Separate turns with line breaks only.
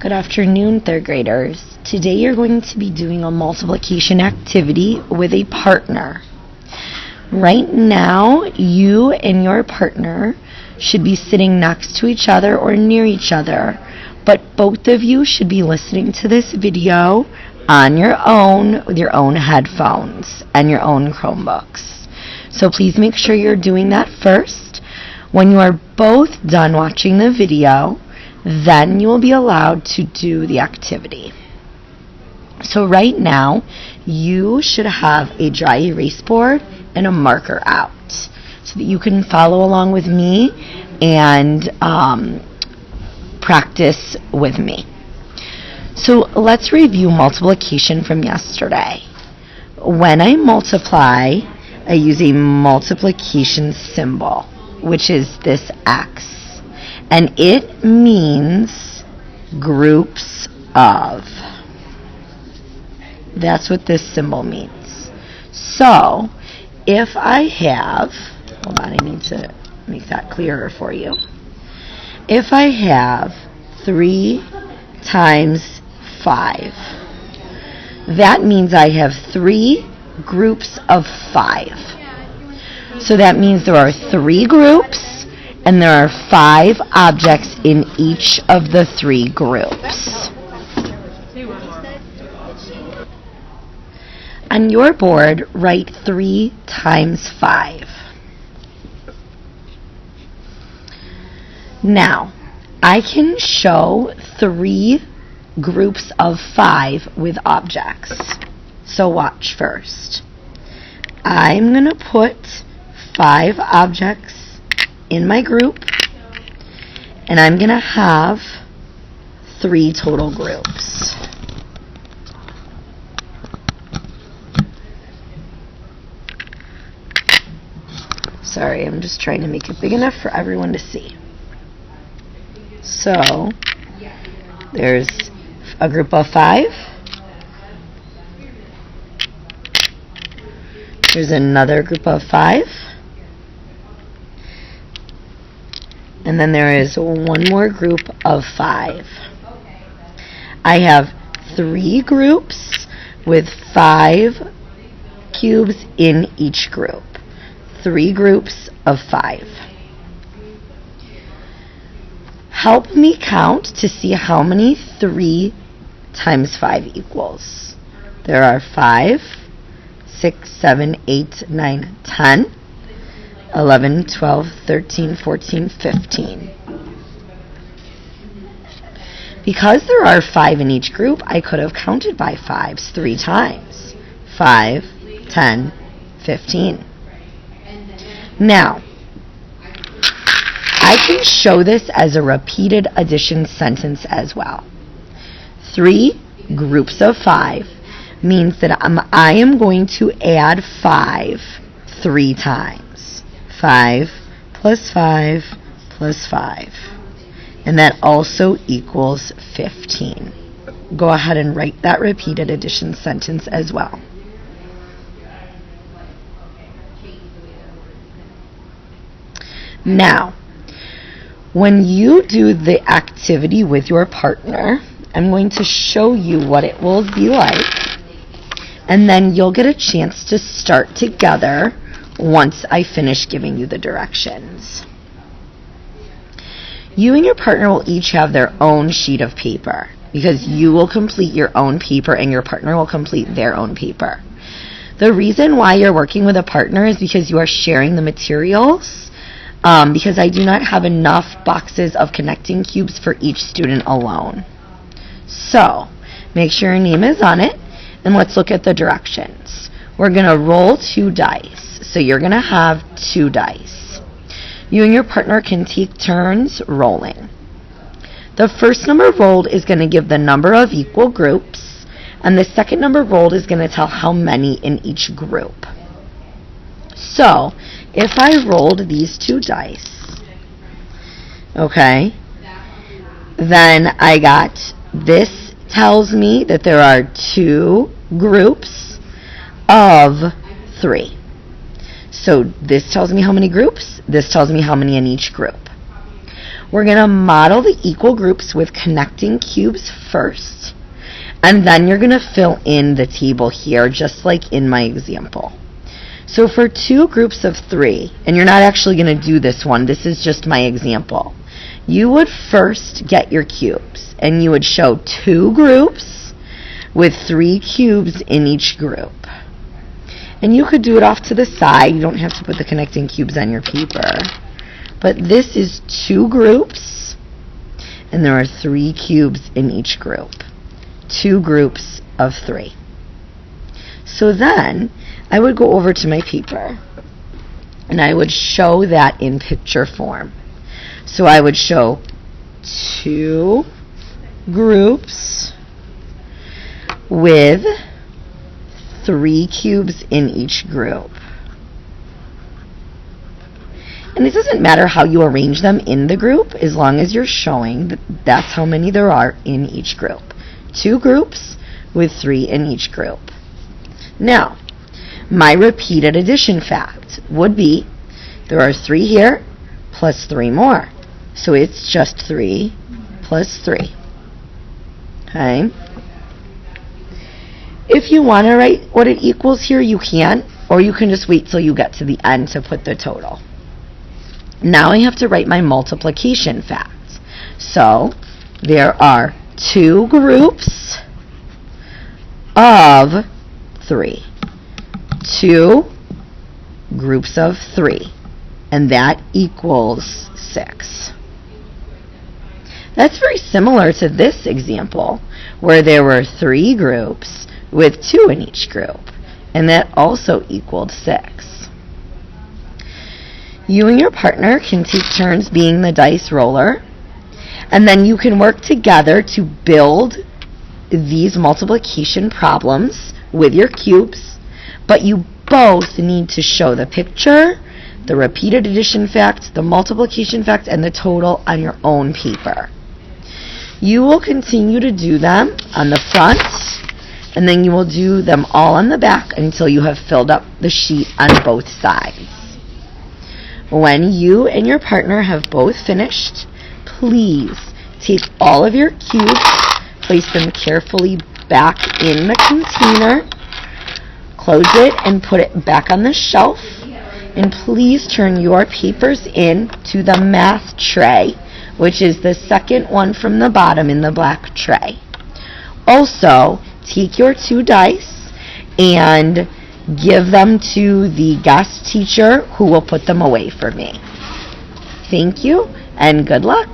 Good afternoon, third graders. Today you're going to be doing a multiplication activity with a partner. Right now, you and your partner should be sitting next to each other or near each other, but both of you should be listening to this video on your own with your own headphones and your own Chromebooks. So please make sure you're doing that first. When you are both done watching the video, then you will be allowed to do the activity. So right now, you should have a dry erase board and a marker out so that you can follow along with me and practice with me. So let's review multiplication from yesterday. When I multiply, I use a multiplication symbol, which is this X. And it means groups of. That's what this symbol means. So, if I have, hold on, I need to make that clearer for you. If I have 3 times 5, that means I have 3 groups of 5. So that means there are 3 groups, and there are 5 objects in each of the 3 groups. On your board, write 3 times 5. Now, I can show 3 groups of 5 with objects. So watch first. I'm going to put 5 objects in my group, and I'm going to have 3 total groups. Sorry, I'm just trying to make it big enough for everyone to see. So, there's a group of 5. There's another group of 5. And then there is one more group of 5. I have 3 groups with 5 cubes in each group. 3 groups of 5. Help me count to see how many 3 times 5 equals. There are 5, 6, 7, 8, 9, 10. 11, 12, 13, 14, 15. Because there are 5 in each group, I could have counted by 5s 3 times. 5, 10, 15. Now, I can show this as a repeated addition sentence as well. 3 groups of 5 means that I am going to add 5 3 times. 5 plus 5 plus 5. And that also equals 15. Go ahead and write that repeated addition sentence as well. Now, when you do the activity with your partner, I'm going to show you what it will be like, and then you'll get a chance to start together once I finish giving you the directions. You and your partner will each have their own sheet of paper, because you will complete your own paper and your partner will complete their own paper. The reason why you're working with a partner is because you are sharing the materials, because I do not have enough boxes of connecting cubes for each student alone. So, make sure your name is on it, and let's look at the directions. We're going to roll 2 dice. So you're going to have 2 dice. You and your partner can take turns rolling. The first number rolled is going to give the number of equal groups, and the second number rolled is going to tell how many in each group. So, if I rolled these 2 dice, okay, then I got, this tells me that there are 2 groups of 3. So this tells me how many groups, this tells me how many in each group. We're going to model the equal groups with connecting cubes first, and then you're going to fill in the table here, just like in my example. So for two groups of 3, and you're not actually going to do this one, this is just my example, you would first get your cubes, and you would show 2 groups with 3 cubes in each group. And you could do it off to the side. You don't have to put the connecting cubes on your paper. But this is 2 groups, and there are 3 cubes in each group. 2 groups of 3. So then, I would go over to my paper, and I would show that in picture form. So I would show 2 groups with 3 cubes in each group. And it doesn't matter how you arrange them in the group, as long as you're showing that that's how many there are in each group. 2 groups with 3 in each group. Now, my repeated addition fact would be there are 3 here plus 3 more. So it's just 3 plus 3. Okay? If you want to write what it equals here, you can, or you can just wait till you get to the end to put the total. Now I have to write my multiplication fact. So there are 2 groups of 3. 2 groups of 3. And that equals 6. That's very similar to this example, where there were 3 groups with 2 in each group, and that also equaled 6. You and your partner can take turns being the dice roller, and then you can work together to build these multiplication problems with your cubes, but you both need to show the picture, the repeated addition fact, the multiplication fact, and the total on your own paper. You will continue to do them on the front, and then you will do them all on the back until you have filled up the sheet on both sides. When you and your partner have both finished, please take all of your cubes, place them carefully back in the container, close it, and put it back on the shelf. And please turn your papers in to the math tray, which is the second one from the bottom in the black tray. Also, take your 2 dice and give them to the guest teacher, who will put them away for me. Thank you, and good luck.